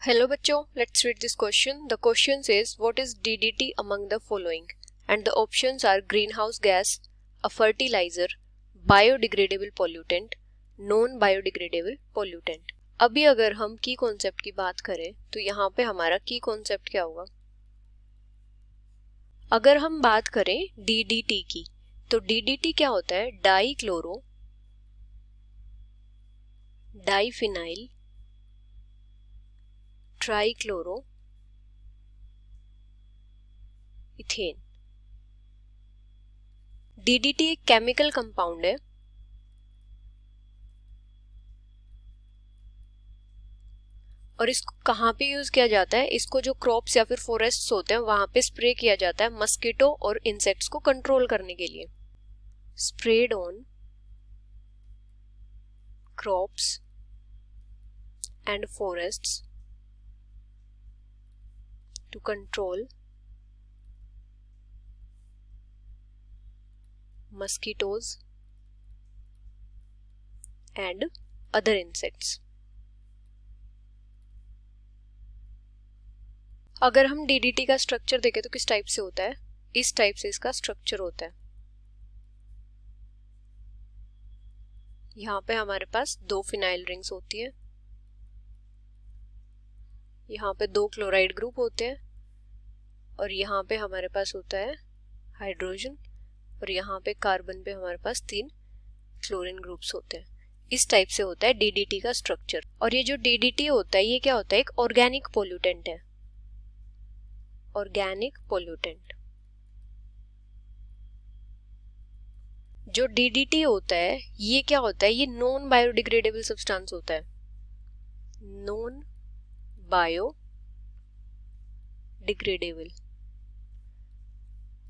Hello बच्चों, let's read this question. The question says what is DDT among the following? And the options are greenhouse gas, a fertilizer, biodegradable pollutant, non-biodegradable pollutant. अभी अगर हम की concept की बात करें तो यहाँ पे हमारा की कॉन्सेप्ट क्या होगा? अगर हम बात करें DDT की तो DDT क्या होता है? Dichloro diphenyl trichloro ethane. DDT एक केमिकल कंपाउंड है और इसको कहाँ पे यूज किया जाता है? इसको जो क्रॉप्स या फिर फॉरेस्ट्स होते हैं वहां पे स्प्रे किया जाता है मस्कीटो और इंसेक्ट्स को कंट्रोल करने के लिए। Spread on crops and forests to control mosquitoes and other insects। अगर हम DDT का स्ट्रक्चर देखें तो किस टाइप से होता है? इस टाइप से इसका स्ट्रक्चर होता है। यहाँ पे हमारे पास दो फिनाइल रिंग्स होती है, यहाँ पे दो क्लोराइड ग्रुप होते हैं और यहाँ पे हमारे पास होता है हाइड्रोजन और यहाँ पे कार्बन पे हमारे पास 3 क्लोरीन ग्रुप्स होते हैं। इस टाइप से होता है DDT का स्ट्रक्चर। और ये जो DDT होता है ये क्या होता है? एक ऑर्गेनिक पोल्यूटेंट है। Organic pollutant. जो DDT होता है ये क्या होता है? ये नॉन बायोडिग्रेडेबल सब्सटेंस होता है। नॉन बायोडिग्रेडेबल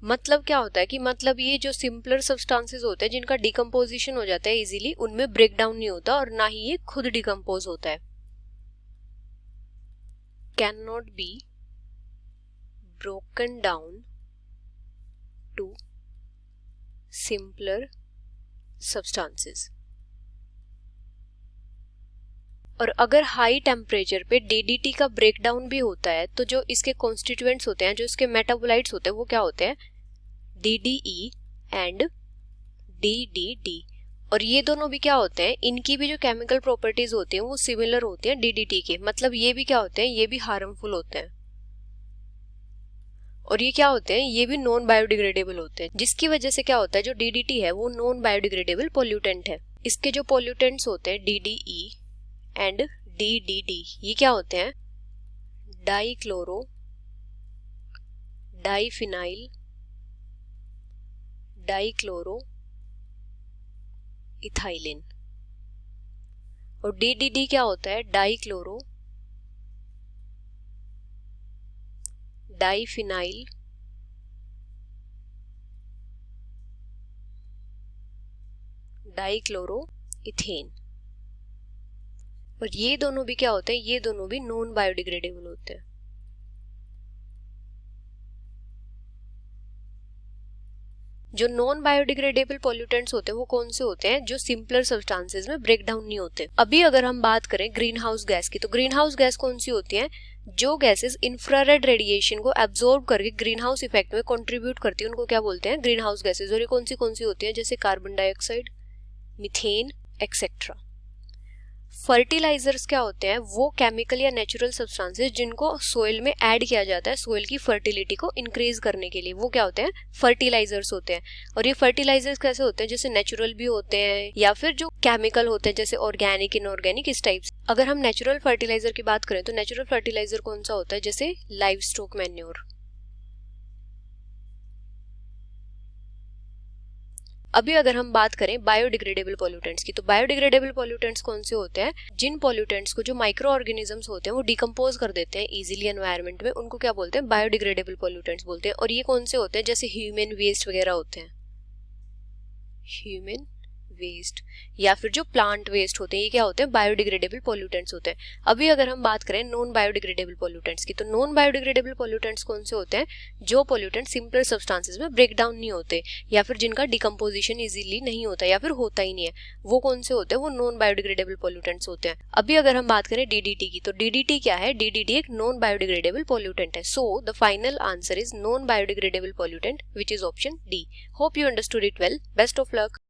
मतलब क्या होता है कि मतलब ये जो सिंपलर सब्सटेंसेस होते हैं जिनका डिकम्पोजिशन हो जाता है इजीली, उनमें ब्रेक डाउन नहीं होता और ना ही ये खुद डिकम्पोज होता है। Can not be broken down to simpler substances. और अगर हाई टेम्परेचर पे DDT का ब्रेकडाउन भी होता है तो जो इसके कॉन्स्टिट्यूएंट्स होते हैं, जो इसके मेटाबोलाइट्स होते हैं, वो क्या होते हैं? DDE and DDD। और ये दोनों भी क्या होते हैं? इनकी भी जो केमिकल प्रॉपर्टीज होती हैं वो सिमिलर होती हैं DDT के। मतलब ये भी क्या होते हैं? ये भी हार्मफुल होते हैं और ये क्या होते हैं? ये भी नॉन बायोडिग्रेडेबल होते हैं, जिसकी वजह से क्या होता है? जो DDT है वो नॉन बायोडिग्रेडेबल पोल्यूटेंट है। इसके जो पोल्यूटेंट्स होते हैं DDE एंड DDD, ये क्या होते हैं? Dichloro diphenyl dichloro ethylene. और DDD क्या होता है? Dichloro diphenyl dichloro ethane. और ये दोनों भी क्या होते हैं? ये दोनों भी नॉन बायोडिग्रेडेबल होते हैं। जो नॉन बायोडिग्रेडेबल पॉल्यूटेंट्स होते हैं वो कौन से होते हैं? जो सिंपलर सब्सटेंसेस में ब्रेक डाउन नहीं होते। अभी अगर हम बात करें ग्रीन हाउस गैस की तो ग्रीन हाउस गैस कौन सी होती है? जो गैसेस इंफ्रारेड रेडिएशन को एब्जॉर्ब करके ग्रीन हाउस इफेक्ट में कंट्रीब्यूट करती है उनको क्या बोलते हैं? Green house gases. और ये कौन सी होती है? जैसे carbon dioxide, methane etcetera. Fertilisers क्या होते हैं? वो केमिकल या नेचुरल सब्सटेंसेस जिनको सोइल में ऐड किया जाता है सोइल की फर्टिलिटी को इंक्रीज करने के लिए, वो क्या होते हैं? फर्टिलाइजर्स होते हैं। और ये फर्टिलाइजर्स कैसे होते हैं? जैसे नेचुरल भी होते हैं या फिर जो केमिकल होते हैं जैसे ऑर्गेनिक इनऑर्गेनिक, इस टाइप से। अगर हम नेचुरल फर्टिलाइजर की बात करें तो नेचुरल फर्टिलाइजर कौन सा होता है? जैसे लाइव स्टॉक मैन्योर। अभी अगर हम बात करें बायोडिग्रेडेबल पॉल्यूटेंट्स की तो बायोडिग्रेडेबल पॉल्यूटेंट्स कौन से होते हैं? जिन पॉल्यूटेंट्स को जो माइक्रो ऑर्गेनिजम्स होते हैं वो डिकम्पोज कर देते हैं इजीली एनवायरनमेंट में, उनको क्या बोलते हैं? बायोडिग्रेडेबल पॉल्यूटेंट्स बोलते हैं। और ये कौन से होते हैं? जैसे ह्यूमन वेस्ट वगैरह होते हैं। ह्यूमन वेस्ट या फिर जो प्लांट वेस्ट होते हैं, ये क्या होते हैं, बायोडिग्रेडेबल पोल्यूटेंट्स होते हैं। अभी अगर हम बात करें नॉन बायोडिग्रेडेबल पोल्यूटेंट्स की, तो नॉन बायोडिग्रेडेबल पोल्यूटेंट्स कौन से होते हैं, जो पोल्यूटेंट सिंपल सब्सटेंसेस में ब्रेक डाउन नहीं होते या फिर जिनका डिकम्पोजिशन इजीली नहीं होता या फिर होता ही नहीं है, वो कौन से होते हैं, वो नॉन बायोडिग्रेडेबल पोल्यूटेंट्स होते हैं। अभी अगर हम बात करें डीडीटी की, तो डीडीटी क्या है, डीडीटी एक नॉन बायोडिग्रेडेबल पोल्यूटेंट है। So the final answer is non biodegradable pollutant, which is option D. Hope you understood it well. Best of luck.